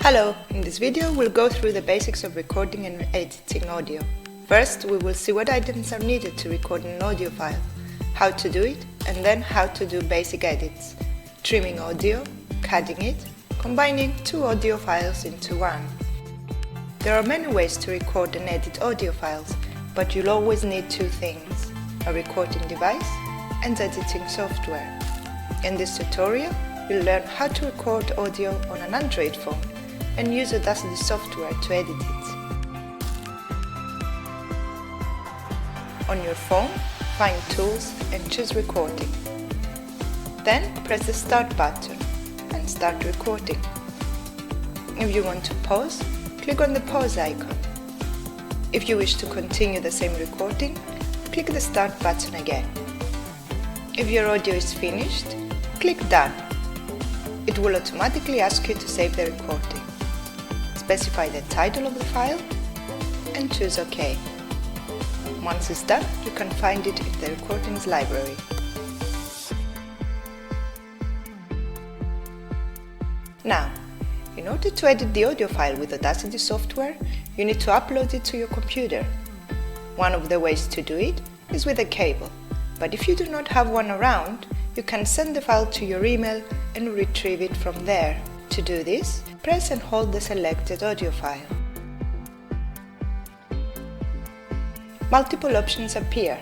Hello, in this video we'll go through the basics of recording and editing audio. First, we will see what items are needed to record an audio file, how to do it, and then how to do basic edits, trimming audio, cutting it, combining two audio files into one. There are many ways to record and edit audio files, but you'll always need two things, a recording device and editing software. In this tutorial, you'll learn how to record audio on an Android phone and use Audacity software to edit it. On your phone, find Tools and choose Recording. Then press the Start button and start recording. If you want to pause, click on the pause icon. If you wish to continue the same recording, click the Start button again. If your audio is finished, click Done. It will automatically ask you to save the recording. Specify the title of the file and choose OK. Once it's done, you can find it in the recordings library. Now, in order to edit the audio file with Audacity software, you need to upload it to your computer. One of the ways to do it is with a cable, but if you do not have one around, you can send the file to your email and retrieve it from there. To do this, press and hold the selected audio file. Multiple options appear.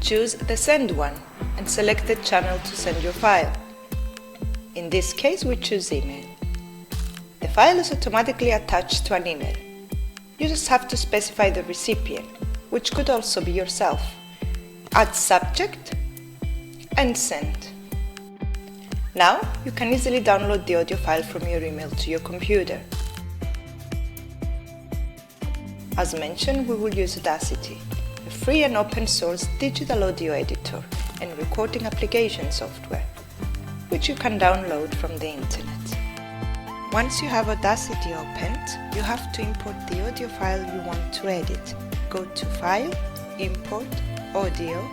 Choose the Send one and select the channel to send your file. In this case, we choose Email. The file is automatically attached to an email. You just have to specify the recipient, which could also be yourself. Add Subject and Send. Now, you can easily download the audio file from your email to your computer. As mentioned, we will use Audacity, a free and open source digital audio editor and recording application software, which you can download from the internet. Once you have Audacity opened, you have to import the audio file you want to edit. Go to File, Import, Audio,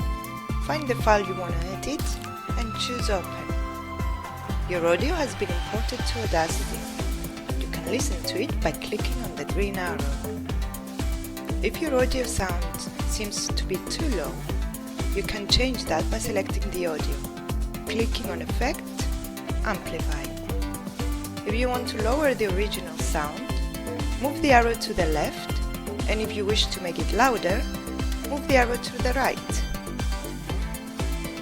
find the file you want to edit, and choose Open. Your audio has been imported to Audacity. You can listen to it by clicking on the green arrow. If your audio sound seems to be too low, you can change that by selecting the audio, clicking on Effect, Amplify. If you want to lower the original sound, move the arrow to the left, and if you wish to make it louder, move the arrow to the right.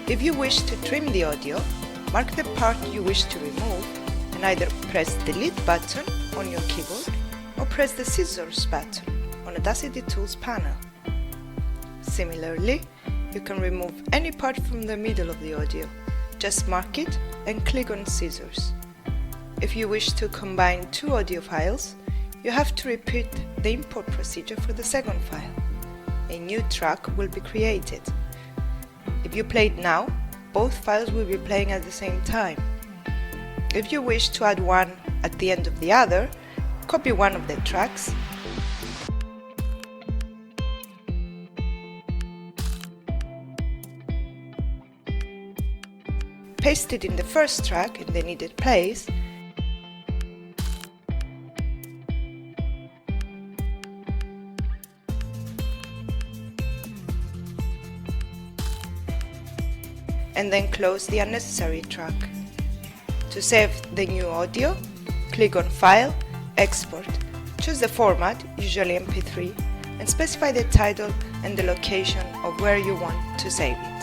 If you wish to trim the audio, mark the part you wish to remove and either press the Delete button on your keyboard or press the Scissors button on Audacity Tools panel. Similarly, you can remove any part from the middle of the audio. Just mark it and click on Scissors. If you wish to combine two audio files, you have to repeat the import procedure for the second file. A new track will be created. If you play it now, both files will be playing at the same time. If you wish to add one at the end of the other, copy one of the tracks, paste it in the first track in the needed place, and then close the unnecessary track. To save the new audio, click on File, Export, choose the format, usually MP3, and specify the title and the location of where you want to save it.